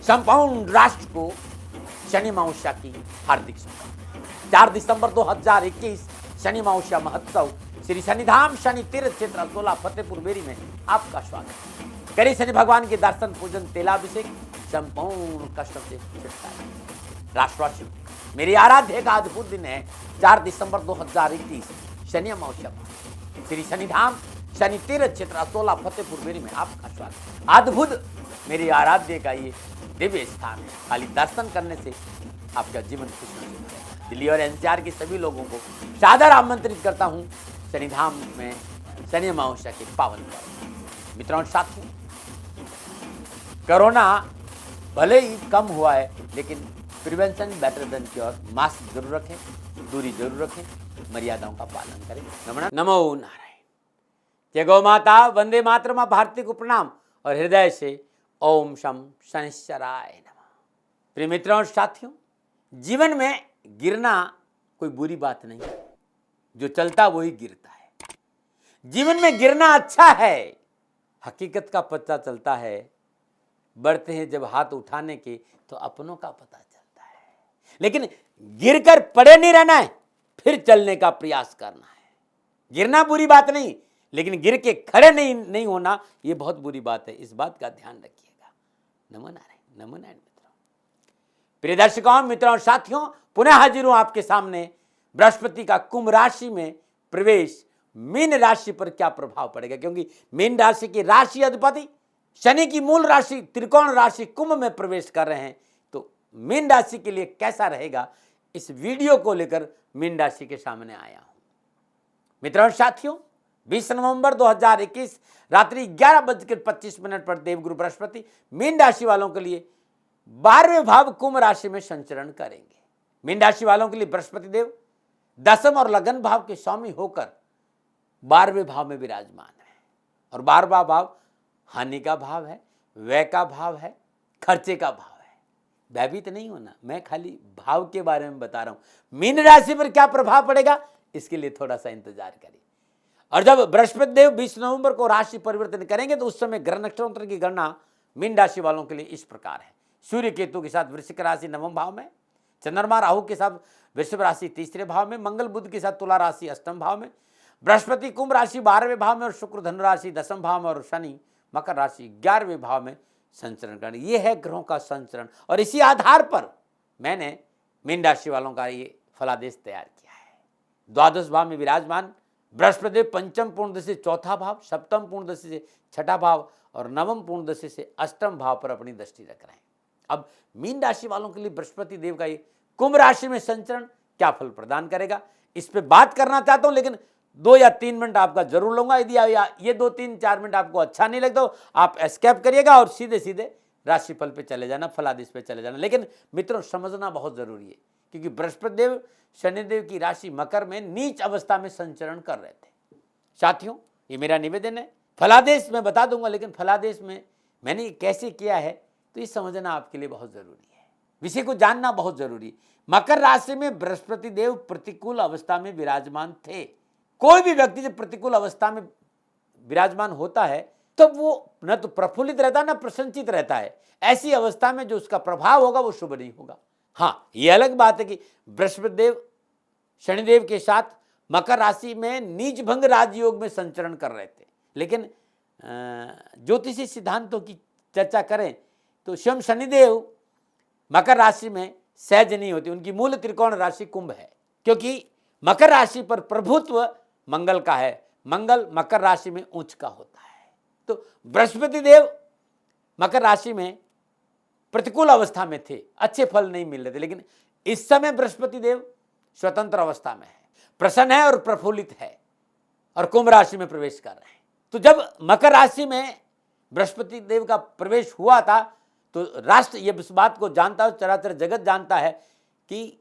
संपूर्ण राष्ट्र को शनि अमावस्या की हार्दिक शुभकामनाएं। 4 दिसंबर 2021 शनि अमावस्या महोत्सव श्री शनिधाम शनि तीर्थ क्षेत्र असोला फतेहपुर बेरी में आपका स्वागत। करें शनि भगवान के दर्शन पूजन तेलाभिषेक, संपूर्ण कष्टों से छुटकारा। राष्ट्रवासियों, मेरी आराध्य का अद्भुत दिन है 4 दिसंबर 2021 शनि अमावस्या श्री शनिधाम शनि तीर्थ क्षेत्र असोला फतेहपुर बेरी में आपका स्वागत। अद्भुत मेरी आराध्य का ये दिव्य स्थान है। खाली दर्शन करने से आपका जीवन खुशनुमा होगा। दिल्ली और एनसीआर के सभी लोगों को सादर आमंत्रित करता हूं शनिधाम में शनि अमावस्या के पावन पर्व। मित्रों और साथियों, कोरोना भले ही कम हुआ है, लेकिन prevention better than cure. Mask जरूर रखें, दूरी जरूर रखें, मर्यादाओं का पालन करें। नमो नारायण। जय गौ माता, वंदे मातरम, भारती को प्रणाम और हृदय से ओम शम शनिश्चराय नमः। प्रिय मित्रों और साथियों, जीवन में गिरना कोई बुरी बात नहीं है। जो चलता वही गिरता है। जीवन में गिरना अच्छा है। हकीकत का पता चलता है। बढ़ते हैं जब हाथ उठाने के तो अपनों का पता चलता है। लेकिन गिरकर पड़े नहीं रहना है, फिर चलने का प्रयास करना है। गिरना बुरी बात नहीं, लेकिन गिर के खड़े नहीं होना ये बहुत बुरी बात है। इस बात का ध्यान रखिएगा। नमो नारायण, नमो नारायण। मित्रों, प्रिय दर्शकों, मित्रों और साथियों, पुनः हाजिर हूं आपके सामने। बृहस्पति का कुंभ राशि में प्रवेश मीन राशि पर क्या प्रभाव पड़ेगा, क्योंकि मीन राशि की राशि अधिपति शनि की मूल राशि त्रिकोण राशि कुंभ में प्रवेश कर रहे हैं। तो मीन राशि के लिए कैसा रहेगा, इस वीडियो को लेकर मीन राशि के सामने आया हूं। मित्रों और साथियों, 20 नवंबर 2021 रात्रि 11:25 पर देवगुरु बृहस्पति मीन राशि वालों के लिए 12वें भाव कुंभ राशि में संचरण करेंगे। मीन राशि वालों के लिए बृहस्पति देव दसम और लगन भाव के स्वामी होकर 12वें भाव में विराजमान है। और 12वां भाव हानि का भाव है, व्यय का भाव है, खर्चे का भाव है। भयभीत नहीं होना, मैं खाली भाव के बारे में बता रहा हूं। मीन राशि पर क्या प्रभाव पड़ेगा, इसके लिए थोड़ा सा इंतजार करिए। और जब बृहस्पति देव 20 नवंबर को राशि परिवर्तन करेंगे तो उस समय ग्रह नक्षत्रों की गणना मीन राशि वालों के लिए इस प्रकार है। सूर्य केतु के साथ वृश्चिक राशि 9वें भाव में, चंद्रमा राहु के साथ वृषभ राशि 3रे भाव में, मंगल बुध के साथ तुला राशि 8वें भाव में, बृहस्पति कुंभ राशि 12वें भाव में और शुक्र धनु राशि 10वें भाव में और शनि मकर राशि 11वें भाव में संचरण करने। ये है ग्रहों का संचरण और इसी आधार पर मैंने मीन राशि वालों का ये फलादेश तैयार किया है। द्वादश भाव में विराजमान बृहस्पति पंचम पूर्ण दशा से 4था भाव, सप्तम पूर्ण दशा से 6ठा भाव और नवम पूर्ण दशा से 8वें भाव पर अपनी दृष्टि रख रहे हैं। अब मीन राशि वालों के लिए बृहस्पति देव का ये कुंभ राशि में संचरण क्या फल प्रदान करेगा, इस पे बात करना चाहता हूं, लेकिन 2 या 3 मिनट आपका जरूर लूंगा। यदि ये 2, 3, 4 मिनट आपको अच्छा नहीं लगता तो आप एस्केप करिएगा और सीधे सीधे राशिफल पे चले जाना, फलादेश पे चले जाना। लेकिन मित्रों, समझना बहुत जरूरी है, क्योंकि बृहस्पति देव शनिदेव की राशि मकर में नीच अवस्था में संचरण कर रहे थे। साथियों, ये मेरा निवेदन है। फलादेश मैं बता दूंगा, लेकिन फलादेश में मैंने कैसे किया है तो ये समझना आपके लिए बहुत जरूरी है। विषय को जानना बहुत जरूरी है। मकर राशि में बृहस्पति देव प्रतिकूल अवस्था में विराजमान थे। कोई भी व्यक्ति जब प्रतिकूल अवस्था में विराजमान होता है तो वो न तो प्रफुल्लित रहता है न प्रसन्नचित रहता है। ऐसी अवस्था में जो उसका प्रभाव होगा वो शुभ नहीं होगा। हाँ, ये अलग बात है कि बृहस्पति देव शनिदेव के साथ मकर राशि में नीच भंग राजयोग में संचरण कर रहे थे। लेकिन ज्योतिषी सिद्धांतों की चर्चा करें तो स्वयं शनिदेव मकर राशि में सहज नहीं होती। उनकी मूल त्रिकोण राशि कुंभ है, क्योंकि मकर राशि पर प्रभुत्व मंगल का है। मंगल मकर राशि में उच्च का होता है। तो बृहस्पति देव मकर राशि में प्रतिकूल अवस्था में थे, अच्छे फल नहीं मिल रहे थे। लेकिन इस समय बृहस्पति देव स्वतंत्र अवस्था में है, प्रसन्न है और प्रफुल्लित है और कुंभ राशि में प्रवेश कर रहे हैं। तो जब मकर राशि में बृहस्पति देव का प्रवेश हुआ था तो राष्ट्र ये इस बात को जानता है, चराचर जगत जानता है कि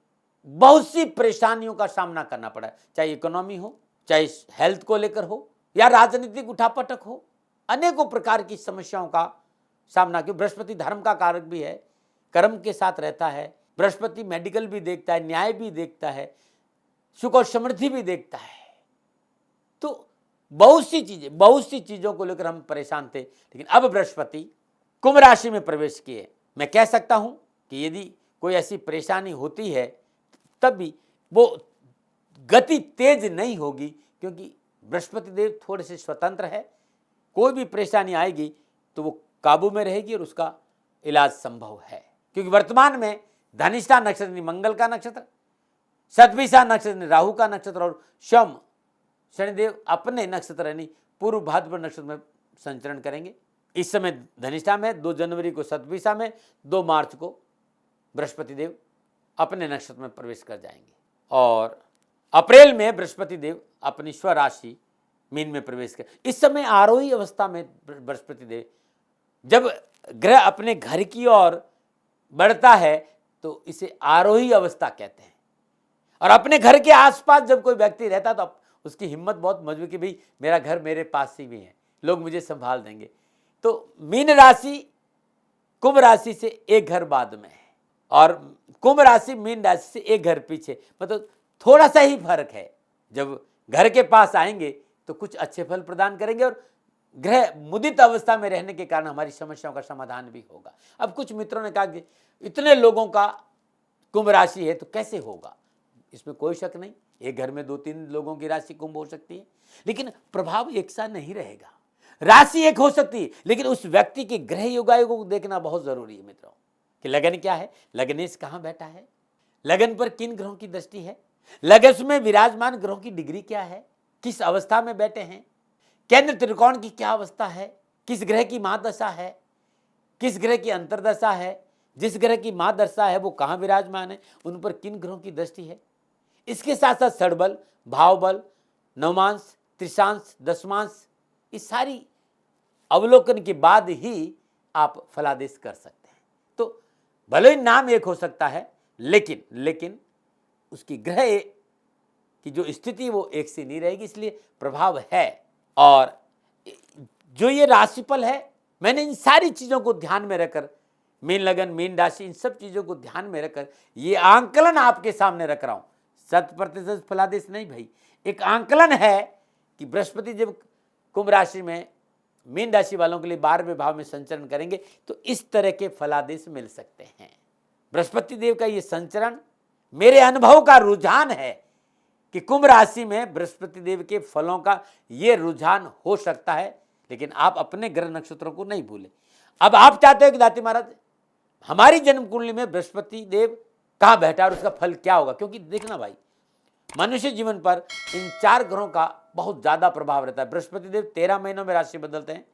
बहुत सी परेशानियों का सामना करना पड़ा, चाहे इकोनॉमी हो, चाहे हेल्थ को लेकर हो या राजनीतिक उठापटक हो। अनेकों प्रकार की समस्याओं का सामना, क्यों बृहस्पति धर्म का कारक भी है, कर्म के साथ रहता है। बृहस्पति मेडिकल भी देखता है, न्याय भी देखता है, सुख और समृद्धि भी देखता है। तो बहुत सी चीजों को लेकर हम परेशान थे। लेकिन अब बृहस्पति कुंभ राशि में प्रवेश किए, मैं कह सकता हूं कि यदि कोई ऐसी परेशानी होती है तब भी वो गति तेज नहीं होगी, क्योंकि बृहस्पति देव थोड़े से स्वतंत्र है। कोई भी परेशानी आएगी तो वो काबू में रहेगी और उसका इलाज संभव है, क्योंकि वर्तमान में धनिष्ठा नक्षत्र मंगल का नक्षत्र, शतभिषा नक्षत्र राहु का नक्षत्र और शम शनिदेव अपने नक्षत्र यानी पूर्व भाद्रपद नक्षत्र में संचरण करेंगे। इस समय धनिष्ठा में, 2 जनवरी को शतभिषा में, 2 मार्च को बृहस्पति देव अपने नक्षत्र में प्रवेश कर जाएंगे और अप्रैल में बृहस्पति देव अपनी स्वराशि मीन में प्रवेश कर। इस समय आरोही अवस्था में बृहस्पति देव, जब ग्रह अपने घर की ओर बढ़ता है तो इसे आरोही अवस्था कहते हैं। और अपने घर के आसपास जब कोई व्यक्ति रहता तो उसकी हिम्मत बहुत मजबूत कि भाई मेरा घर मेरे पास ही भी है, लोग मुझे संभाल देंगे। तो मीन राशि कुंभ राशि से एक घर बाद में है और कुंभ राशि मीन राशि से एक घर पीछे, मतलब थोड़ा सा ही फर्क है। जब घर के पास आएंगे तो कुछ अच्छे फल प्रदान करेंगे और ग्रह मुदित अवस्था में रहने के कारण हमारी समस्याओं का समाधान भी होगा। अब कुछ मित्रों ने कहा कि इतने लोगों का कुंभ राशि है तो कैसे होगा? इसमें कोई शक नहीं, एक घर में 2-3 लोगों की राशि कुंभ हो सकती है, लेकिन प्रभाव एक सा नहीं रहेगा। राशि एक हो सकती है, लेकिन उस व्यक्ति के ग्रह योगायोगों को देखना बहुत जरूरी है मित्रों, कि लगन क्या है, लगनेश कहां बैठा है, लगन पर किन ग्रहों की दृष्टि है, लगन में विराजमान ग्रहों की डिग्री क्या है, किस अवस्था में बैठे हैं, केंद्र त्रिकोण की क्या अवस्था है, किस ग्रह की महादशा है, किस ग्रह की अंतरदशा है, जिस ग्रह की महादशा है वो कहां विराजमान है, उन पर किन ग्रहों की दृष्टि है। इसके साथ साथ षडबल, भावबल, नवमांश, त्रिशांश, दशमांश, इस सारी अवलोकन के बाद ही आप फलादेश कर सकते हैं। तो भले ही नाम एक हो सकता है, लेकिन उसकी ग्रह की जो स्थिति वो एक सी नहीं रहेगी, इसलिए प्रभाव है। और जो ये राशिफल है, मैंने इन सारी चीजों को ध्यान में रखकर, मीन लगन, मीन राशि, इन सब चीजों को ध्यान में रखकर ये आंकलन आपके सामने रख रहा हूं। 100% फलादेश नहीं भाई, एक आंकलन है कि बृहस्पति जब कुंभ राशि में मीन राशि वालों के लिए 12वें भाव में संचरण करेंगे तो इस तरह के फलादेश मिल सकते हैं। बृहस्पति देव का ये संचरण मेरे अनुभव का रुझान है कि कुंभ राशि में बृहस्पति देव के फलों का ये रुझान हो सकता है, लेकिन आप अपने ग्रह नक्षत्रों को नहीं भूलें। अब आप चाहते हो कि दाती महाराज हमारी जन्म कुंडली में बृहस्पति देव कहां बैठा और उसका फल क्या होगा, क्योंकि देखना भाई मनुष्य जीवन पर इन 4 ग्रहों का बहुत ज्यादा प्रभाव रहता है। बृहस्पति देव 13 महीनों में राशि बदलते हैं,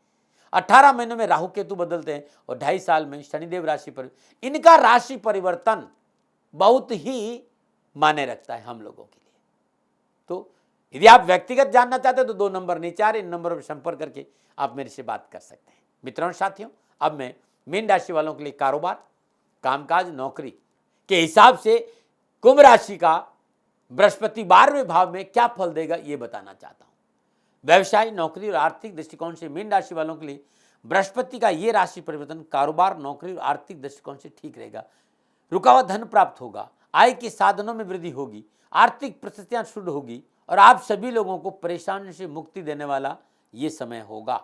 18 महीनों में राहु केतु बदलते हैं और 2.5 साल में शनिदेव राशि पर। इनका राशि परिवर्तन बहुत ही मायने रखता है हम लोगों के लिए। तो यदि आप व्यक्तिगत जानना चाहते हैं तो 2 नंबर नीचे आ रहे, इन नंबरों पर संपर्क करके आप मेरे से बात कर सकते हैं। मित्रों साथियों, अब मैं मीन राशि वालों के लिए कारोबार, कामकाज, नौकरी के हिसाब से कुंभ राशि का बृहस्पति 12वें भाव में क्या फल देगा ये बताना चाहता हूं। व्यवसाय, नौकरी और आर्थिक दृष्टिकोण से मीन राशि वालों के लिए बृहस्पति का ये राशि परिवर्तन कारोबार, नौकरी और आर्थिक दृष्टिकोण से ठीक रहेगा। रुका हुआ धन प्राप्त होगा, आय के साधनों में वृद्धि होगी, आर्थिक परिस्थितियां शुद्ध होगी और आप सभी लोगों को परेशानी से मुक्ति देने वाला ये समय होगा।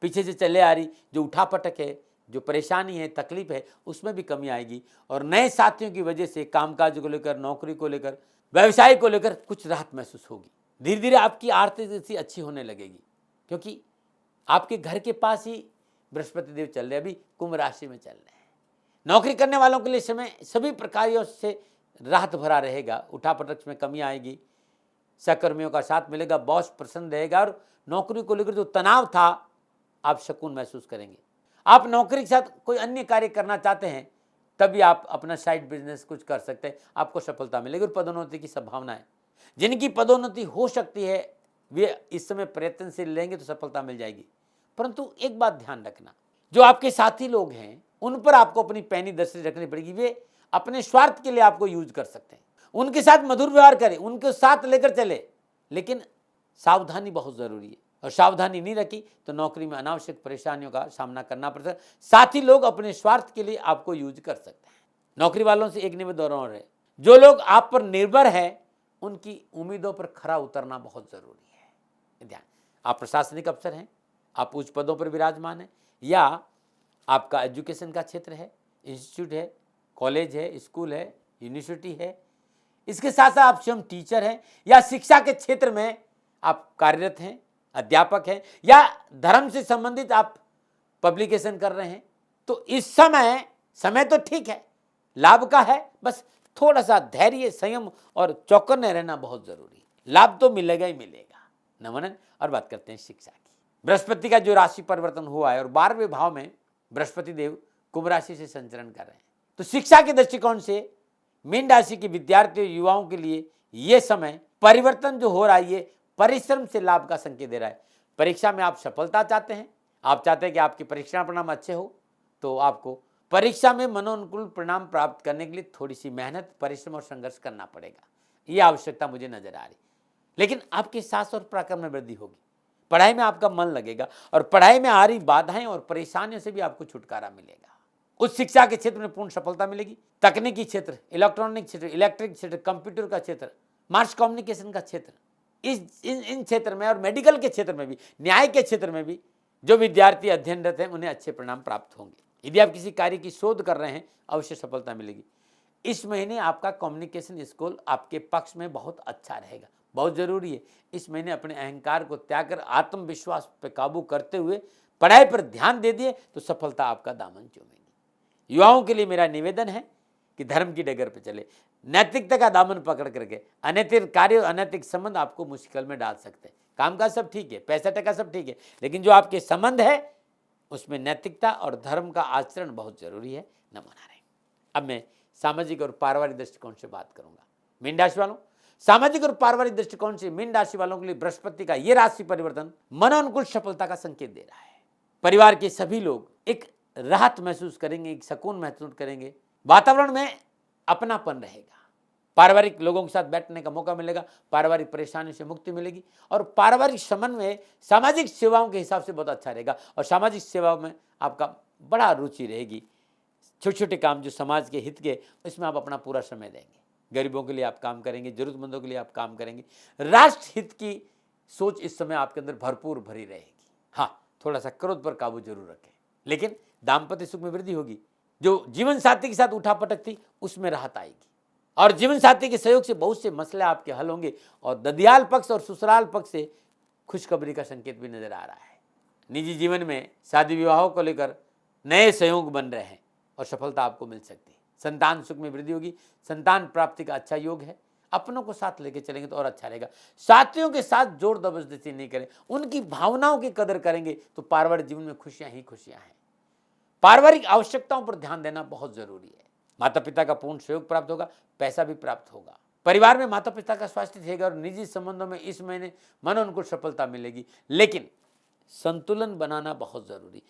पीछे से चले आ रही जो उठापटक है, जो परेशानी है, तकलीफ है, उसमें भी कमी आएगी और नए साथियों की वजह से कामकाज को लेकर, नौकरी को लेकर, व्यवसाय को लेकर कुछ राहत महसूस होगी। धीरे धीरे आपकी आर्थिक स्थिति अच्छी होने लगेगी, क्योंकि आपके घर के पास ही बृहस्पति देव चल रहे, अभी कुंभ राशि में चल रहे हैं। नौकरी करने वालों के लिए समय सभी प्रकारों से राहत भरा रहेगा, उठापटक में कमी आएगी, सहकर्मियों का साथ मिलेगा, बॉस प्रसन्न रहेगा और नौकरी को लेकर जो तनाव था आप सुकून महसूस करेंगे। आप नौकरी के साथ कोई अन्य कार्य करना चाहते हैं तभी आप अपना साइड बिजनेस कुछ कर सकते हैं, आपको सफलता मिलेगी और पदोन्नति की संभावना है। जिनकी पदोन्नति हो सकती है वे इस समय प्रयत्न से लेंगे तो सफलता मिल जाएगी। परंतु एक बात ध्यान रखना, जो आपके साथी लोग हैं उन पर आपको अपनी पैनी दृष्टि रखनी पड़ेगी। वे अपने स्वार्थ के लिए आपको यूज कर सकते हैं, उनके साथ मधुर व्यवहार करें, उनके साथ लेकर चले, लेकिन सावधानी बहुत जरूरी है और सावधानी नहीं रखी तो नौकरी में अनावश्यक परेशानियों का सामना करना पड़ता है। साथी लोग अपने स्वार्थ के लिए आपको यूज कर सकते हैं। नौकरी वालों से एक निवेदन और है, जो लोग आप पर निर्भर हैं उनकी उम्मीदों पर खरा उतरना बहुत जरूरी है। ध्यान, आप प्रशासनिक अफसर हैं, आप उच्च पदों पर विराजमान हैं, या आपका एजुकेशन का क्षेत्र है इंस्टीट्यूट है, कॉलेज है, स्कूल है, यूनिवर्सिटी है, इसके साथ साथ आप स्वयं टीचर हैं या शिक्षा के क्षेत्र में आप कार्यरत हैं, अध्यापक हैं, या धर्म से संबंधित आप पब्लिकेशन कर रहे हैं, तो इस समय तो ठीक है, लाभ का है, बस थोड़ा सा धैर्य, संयम और चौकन्ने रहना बहुत जरूरी है। लाभ तो मिलेगा ही मिलेगा। नमन। और बात करते हैं शिक्षा की। बृहस्पति का जो राशि परिवर्तन हुआ है और 12वें भाव में बृहस्पति देव कुंभ राशि से संचरण कर रहे हैं, तो शिक्षा के दृष्टिकोण से मीन राशि के विद्यार्थियों, युवाओं के लिए यह समय परिवर्तन जो हो रहा है, ये परिश्रम से लाभ का संकेत दे रहा है। परीक्षा में आप सफलता चाहते हैं, आप चाहते हैं कि आपकी परीक्षा परिणाम अच्छे हो, तो आपको परीक्षा में मनोनुकूल परिणाम प्राप्त करने के लिए थोड़ी सी मेहनत, परिश्रम और संघर्ष करना पड़ेगा। ये आवश्यकता मुझे नजर आ रही। लेकिन आपके साहस और पराक्रम में वृद्धि होगी, पढ़ाई में आपका मन लगेगा और पढ़ाई में आ रही बाधाएं और परेशानियों से भी आपको छुटकारा मिलेगा। उच्च शिक्षा के क्षेत्र में पूर्ण सफलता मिलेगी। तकनीकी क्षेत्र, इलेक्ट्रॉनिक क्षेत्र, इलेक्ट्रिक क्षेत्र, कंप्यूटर का क्षेत्र, मास कम्युनिकेशन का क्षेत्र, इन क्षेत्र में और मेडिकल के क्षेत्र में भी, न्याय के क्षेत्र में भी जो विद्यार्थी अध्ययनरत हैं उन्हें अच्छे परिणाम प्राप्त होंगे। यदि आप किसी कार्य की शोध कर रहे हैं, अवश्य सफलता मिलेगी। इस महीने आपका कम्युनिकेशन स्किल आपके पक्ष में बहुत अच्छा रहेगा, बहुत जरूरी है। इस महीने अपने अहंकार को त्याग कर आत्मविश्वास पर काबू करते हुए पढ़ाई पर ध्यान दे दिए तो सफलता आपका दामन चूमेगी। युवाओं के लिए मेरा निवेदन है कि धर्म की डगर पर चले, नैतिकता का दामन पकड़ करके अनैतिक कार्य, अनैतिक संबंध आपको मुश्किल में डाल सकते हैं। कामकाज सब ठीक है, पैसा टका सब ठीक है, लेकिन जो आपके संबंध है उसमें नैतिकता और धर्म का आचरण बहुत जरूरी है। न मना रहे। अब मैं सामाजिक और पारिवारिक दृष्टिकोण से बात करूंगा। मीन राशि वालों, सामाजिक और पारिवारिक दृष्टिकोण से मीन राशि वालों के लिए बृहस्पति का यह राशि परिवर्तन मनोनुकूल सफलता का संकेत दे रहा है। परिवार के सभी लोग एक राहत महसूस करेंगे, एक सुकून महसूस करेंगे, वातावरण में अपनापन रहेगा, पारिवारिक लोगों के साथ बैठने का मौका मिलेगा, पारिवारिक परेशानियों से मुक्ति मिलेगी और पारिवारिक समन्वय सामाजिक सेवाओं के हिसाब से बहुत अच्छा रहेगा और सामाजिक सेवाओं में आपका बड़ा रुचि रहेगी। छोटे छोटे काम जो समाज के हित के, इसमें आप अपना पूरा समय देंगे। गरीबों के लिए आप काम करेंगे, जरूरतमंदों के लिए आप काम करेंगे। राष्ट्र हित की सोच इस समय आपके अंदर भरपूर भरी रहेगी। हाँ, थोड़ा सा क्रोध पर काबू जरूर रखें, लेकिन दाम्पत्य सुख में वृद्धि होगी। जो जीवन साथी के साथ उठापटक थी उसमें राहत आएगी और जीवन साथी के सहयोग से बहुत से मसले आपके हल होंगे और ददियाल पक्ष और ससुराल पक्ष से खुशखबरी का संकेत भी नजर आ रहा है। निजी जीवन में शादी विवाहों को लेकर नए सहयोग बन रहे हैं और सफलता आपको मिल सकती है। संतान सुख में वृद्धि होगी, संतान प्राप्ति का अच्छा योग है। अपनों को साथ लेके चलेंगे तो और अच्छा रहेगा। साथियों के साथ जोर जबरदस्ती नहीं करें, उनकी भावनाओं की कदर करेंगे तो पारिवारिक जीवन में खुशियां ही खुशियां हैं। पारिवारिक आवश्यकताओं पर ध्यान देना बहुत जरूरी है। माता पिता का पूर्ण सहयोग प्राप्त होगा, पैसा भी प्राप्त होगा। परिवार में माता पिता का स्वास्थ्य रहेगा और निजी संबंधों में इस महीने मनोनुकूल सफलता मिलेगी, लेकिन संतुलन बनाना बहुत जरूरी।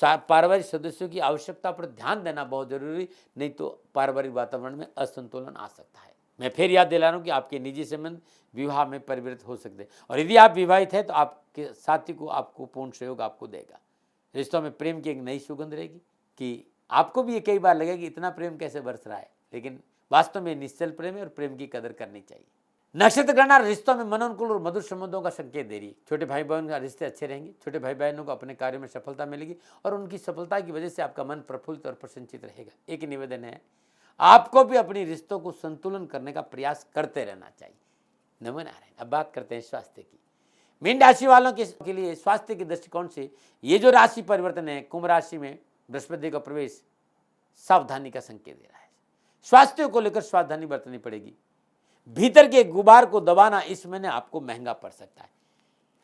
पारिवारिक सदस्यों की आवश्यकता पर ध्यान देना बहुत जरूरी, नहीं तो पारिवारिक वातावरण में असंतुलन आ सकता है। मैं फिर याद दिला रहा हूं कि आपके निजी संबंध विवाह में परिवर्तित हो सकते हैं और यदि आप विवाहित हैं तो आपके साथी को आपको पूर्ण सहयोग आपको देगा। रिश्तों में प्रेम की एक नई सुगंध रहेगी कि आपको भी ये कई बार लगेगा कि इतना प्रेम कैसे बरस रहा है, लेकिन वास्तव में निश्चल प्रेम है और प्रेम की कदर करनी चाहिए। नक्षत्र गणना रिश्तों में मनोनुकूल और मधुर संबंधों का संकेत दे रही है। छोटे भाई बहन का रिश्ते अच्छे रहेंगे, छोटे भाई बहनों को अपने कार्यों में सफलता मिलेगी और उनकी सफलता की वजह से आपका मन प्रफुल्लित और प्रसन्नचित रहेगा। एक निवेदन है, आपको भी अपनी रिश्तों को संतुलन करने का प्रयास करते रहना चाहिए। नमन आ रहे हैं। अब बात करते हैं स्वास्थ्य की। मीन राशि वालों के लिए स्वास्थ्य के दृष्टिकोण से ये जो राशि परिवर्तन है, कुंभ राशि में बृहस्पति का प्रवेश सावधानी का संकेत दे रहा है। स्वास्थ्य को लेकर सावधानी बरतनी पड़ेगी। भीतर के गुबार को दबाना इस महीने आपको महंगा पड़ सकता है।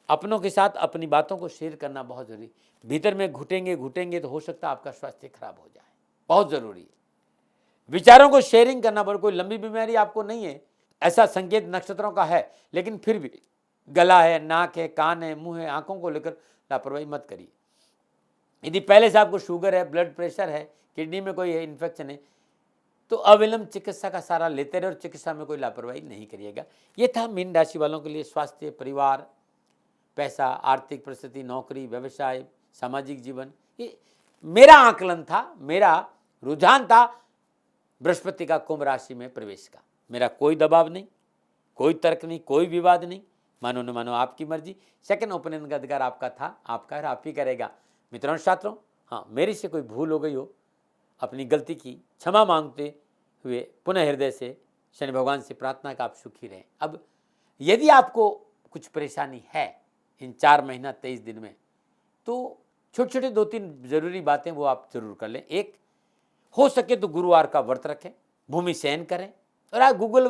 अपनों के साथ अपनी बातों को शेयर करना बहुत जरूरी। भीतर में घुटेंगे तो हो सकता है आपका स्वास्थ्य खराब हो जाए, बहुत जरूरी है। विचारों को शेयरिंग करना पड़े। कोई लंबी बीमारी आपको नहीं है, ऐसा संकेत नक्षत्रों का है, लेकिन फिर भी गला है, नाक है, कान है, मुंह है, आंखों को लेकर लापरवाही मत करिए। यदि पहले से आपको शुगर है, ब्लड प्रेशर है, किडनी में कोई इन्फेक्शन है, तो अविलंब चिकित्सा का सहारा लेते रहे और चिकित्सा में कोई लापरवाही नहीं करिएगा। ये था मीन राशि वालों के लिए स्वास्थ्य, परिवार, पैसा, आर्थिक परिस्थिति, नौकरी, व्यवसाय, सामाजिक जीवन। ये मेरा आकलन था, मेरा रुझान था बृहस्पति का कुंभ राशि में प्रवेश का। मेरा कोई दबाव नहीं, कोई तर्क नहीं, कोई विवाद नहीं। मानो न मानो आपकी मर्जी। सेकंड ओपिनियन का अधिकार आपका था, आपका है, आप ही करेगा। मित्रों छात्रों, हाँ, मेरी से कोई भूल हो गई हो, अपनी गलती की क्षमा मांगते हुए पुनः हृदय से शनि भगवान से प्रार्थना का आप सुखी रहें। अब यदि आपको कुछ परेशानी है इन 4 महीना 23 दिन में, तो छोटे छोटे 2-3 जरूरी बातें वो आप जरूर कर लें। एक, हो सके तो गुरुवार का व्रत रखें, भूमि शयन करें, और आप गूगल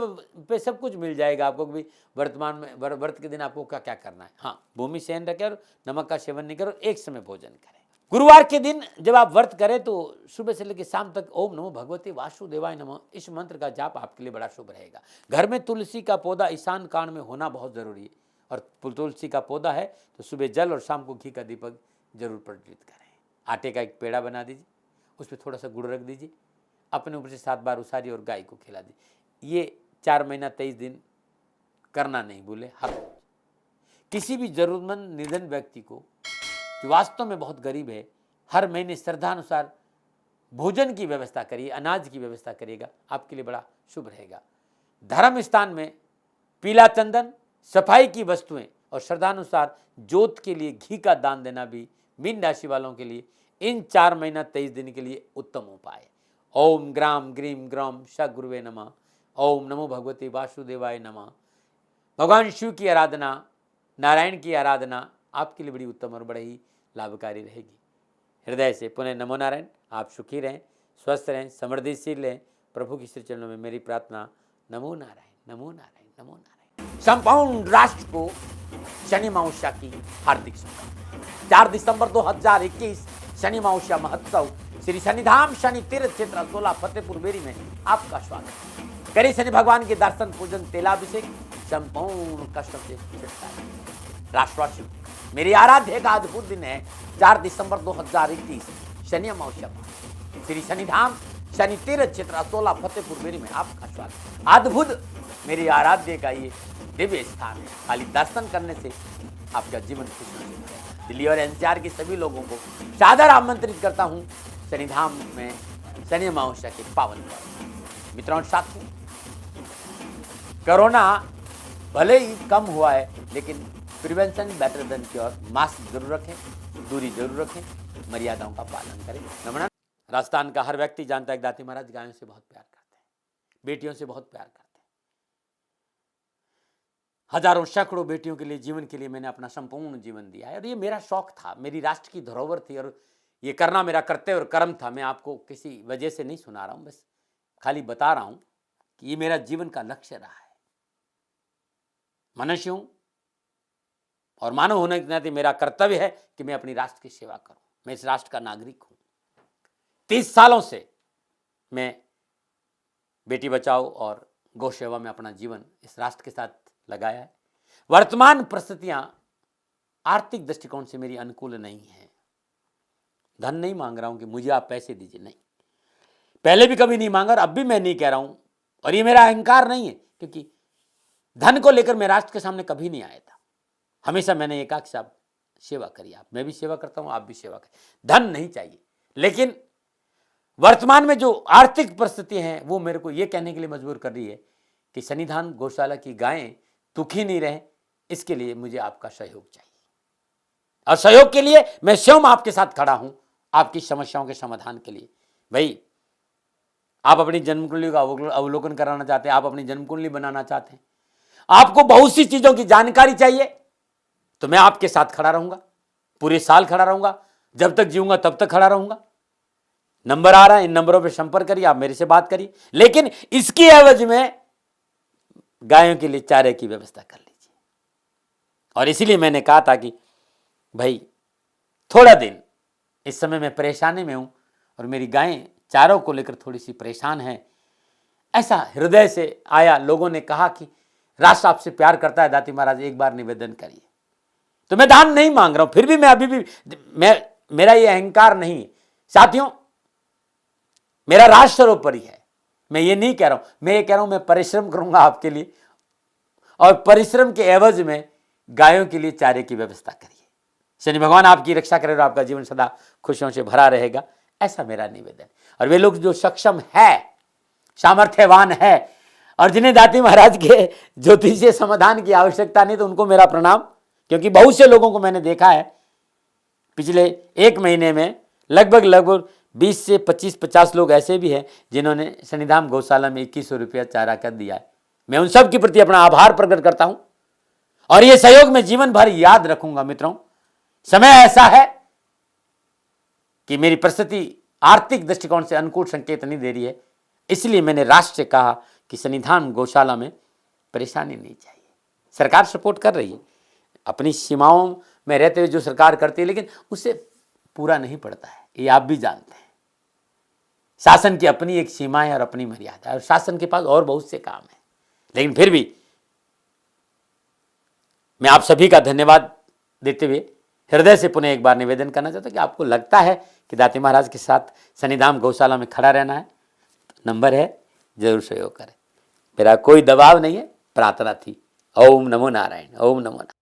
पे सब कुछ मिल जाएगा आपको कि वर्तमान में व्रत के दिन आपको क्या क्या करना है। हाँ, भूमि शयन रखें और नमक का सेवन नहीं करो, एक समय भोजन करें। गुरुवार के दिन जब आप व्रत करें तो सुबह से लेकर शाम तक ओम नमो भगवते वासुदेवाय नमः इस मंत्र का जाप आपके लिए बड़ा शुभ रहेगा। घर में तुलसी का पौधा ईशान कान में होना बहुत जरूरी है, और तुलसी का पौधा है तो सुबह जल और शाम को घी का दीपक जरूर प्रज्वलित करें। आटे का एक पेड़ा बना दीजिए, उसमें थोड़ा सा गुड़ रख दीजिए, अपने ऊपर से 7 बार उसारिए और गाय को खिला दीजिए। ये 4 महीना 23 दिन करना नहीं भूले। हर रोज किसी भी जरूरतमंद निर्धन व्यक्ति को जो वास्तव में बहुत गरीब है, हर महीने श्रद्धानुसार भोजन की व्यवस्था करिए, अनाज की व्यवस्था करिएगा, आपके लिए बड़ा शुभ रहेगा। धर्म स्थान में पीला चंदन, सफाई की वस्तुएं और श्रद्धानुसार ज्योत के लिए घी का दान देना भी मीन राशि वालों के लिए इन 4 महीना 23 दिन के लिए उत्तम उपाय। ओम ग्राम ग्रीम ग्राम श गुरुवे नमः। ओम नमो भगवते वासुदेवाय नमः। भगवान शिव की आराधना, नारायण की आराधना आपके लिए बड़ी उत्तम और बड़े ही लाभकारी रहेगी। हृदय से पुनः नमो नारायण। आप सुखी रहें, स्वस्थ रहें, समृद्धिशील रहें। प्रभु की श्री चरणों में मेरी प्रार्थना। नमो नारायण, नमो नारायण, नमो नारायण। संपूर्ण राष्ट्र को शनि अमावस्या की हार्दिक शुभकामनाएं। 4 दिसंबर 2021 शनि अमावस्या महोत्सव श्री शनिधाम शनि तीर्थ क्षेत्र 16 फतेहपुर बेरी में आपका स्वागत। करें शनि भगवान के दर्शन, पूजन, तेलाभिषेक, संपूर्ण कष्टों से छुटकारा। राष्ट्रवासियों, मेरी आराध्य का अद्भुत दिन है 4 दिसंबर 2021 शनि अमावस्या श्री शनिधाम शनि तीर्थ क्षेत्र 16 फतेहपुर बेरी में आपका स्वागत। अद्भुत मेरी आराध्य का ये दिव्य स्थान है। खाली दर्शन करने से आपका जीवन खुशहाल होगा। दिल्ली और एनसीआर के सभी लोगों को सादर आमंत्रित करता हूँ शनिधाम में शनि अमावस्या के पावन पर्व। मित्रों और साथियों, कोरोना भले ही कम हुआ है, लेकिन prevention better than cure. Mask जरूर रखें, दूरी जरूर रखें, मर्यादाओं का पालन करें। नमन। राजस्थान का हर व्यक्ति जानता है कि दाती महाराज गायों से बहुत प्यार करते हैं, बेटियों से बहुत प्यार करते हैं। हजारों सैकड़ों बेटियों के लिए, जीवन के लिए मैंने अपना संपूर्ण जीवन दिया है, और ये मेरा शौक था, मेरी राष्ट्र की धरोहर थी, और ये करना मेरा कर्तव्य और कर्म था। मैं आपको किसी वजह से नहीं सुना रहा हूं, बस खाली बता रहा हूं कि ये मेरा जीवन का लक्ष्य रहा है। मनुष्य हूं और मानव होने के नाते मेरा कर्तव्य है कि मैं अपनी राष्ट्र की सेवा करूं। मैं इस राष्ट्र का नागरिक हूं। 30 सालों से मैं बेटी बचाओ और गौ सेवा में अपना जीवन इस राष्ट्र के साथ लगाया है। वर्तमान परिस्थितियां आर्थिक दृष्टिकोण से मेरी अनुकूल नहीं है। धन नहीं मांग रहा हूं कि मुझे आप पैसे दीजिए, नहीं, पहले भी कभी नहीं मांगा और अब भी मैं नहीं कह रहा हूं, और ये मेरा अहंकार नहीं है, क्योंकि धन को लेकर मैं राष्ट्र के सामने कभी नहीं आया था। हमेशा मैंने एक आख साहब सेवा करी। आप, मैं भी सेवा करता हूं, आप भी सेवा करें। धन नहीं चाहिए, लेकिन वर्तमान में जो आर्थिक परिस्थिति हैं वो मेरे को ये कहने के लिए मजबूर कर रही है कि शनिधाम गौशाला की गायें दुखी नहीं रहे, इसके लिए मुझे आपका सहयोग चाहिए। और सहयोग के लिए मैं स्वयं आपके साथ खड़ा हूं, आपकी समस्याओं के समाधान के लिए। भाई, आप अपनी जन्म कुंडली का अवलोकन कराना चाहते हैं, आप अपनी जन्म कुंडली बनाना चाहते हैं, आपको बहुत सी चीजों की जानकारी चाहिए, तो मैं आपके साथ खड़ा रहूंगा, पूरे साल खड़ा रहूंगा, जब तक जीऊंगा तब तक खड़ा रहूंगा। नंबर आ रहा है, इन नंबरों पे संपर्क करिए, आप मेरे से बात करिए, लेकिन इसकी एवज में गायों के लिए चारे की व्यवस्था कर लीजिए। और इसीलिए मैंने कहा था कि भाई थोड़ा दिन इस समय मैं परेशानी में हूं और मेरी गायें चारों को लेकर थोड़ी सी परेशान है। ऐसा हृदय से आया, लोगों ने कहा कि राष्ट्र आपसे प्यार करता है दाती महाराज, एक बार निवेदन करिए। तो मैं दान नहीं मांग रहा हूं, फिर भी मैं अभी भी मेरा ये अहंकार नहीं है साथियों, मेरा राष्ट्र सर्वोपरि है। मैं ये नहीं कह रहा हूं, मैं ये कह रहा हूं मैं परिश्रम करूंगा आपके लिए, और परिश्रम के एवज में गायों के लिए चारे की व्यवस्था करिए। शनि भगवान आपकी रक्षा करे और आपका जीवन सदा खुशियों से भरा रहेगा, ऐसा मेरा निवेदन। और वे लोग जो सक्षम है, सामर्थ्यवान है, और जिन्हें दाती महाराज के ज्योतिषीय समाधान की आवश्यकता नहीं, तो उनको मेरा प्रणाम। क्योंकि बहुत से लोगों को मैंने देखा है पिछले 1 महीने में लगभग 20 से 25-50 लोग ऐसे भी हैं जिन्होंने शनिधाम गौशाला में 2100 रुपया चारा कर दिया है। मैं उन सब के प्रति अपना आभार प्रकट करता हूं और ये सहयोग मैं जीवन भर याद रखूंगा। मित्रों, समय ऐसा है कि मेरी परिस्थिति आर्थिक दृष्टिकोण से अनुकूल संकेत नहीं दे रही है, इसलिए मैंने राष्ट्र से कहा कि शनिधाम गौशाला में परेशानी नहीं चाहिए। सरकार सपोर्ट कर रही है, अपनी सीमाओं में रहते हुए जो सरकार करती है, लेकिन उससे पूरा नहीं पड़ता है, ये आप भी जानते हैं। शासन की अपनी एक सीमा है और अपनी मर्यादा है, और शासन के पास और बहुत से काम है। लेकिन फिर भी मैं आप सभी का धन्यवाद देते हुए हृदय से पुनः एक बार निवेदन करना चाहता हूं कि आपको लगता है कि दाती महाराज के साथ शनिधाम गौशाला में खड़ा रहना है, तो नंबर है, जरूर सहयोग करें। मेरा कोई दबाव नहीं है, प्रार्थना थी। ओम नमो नारायण, ओम नमो नारायण।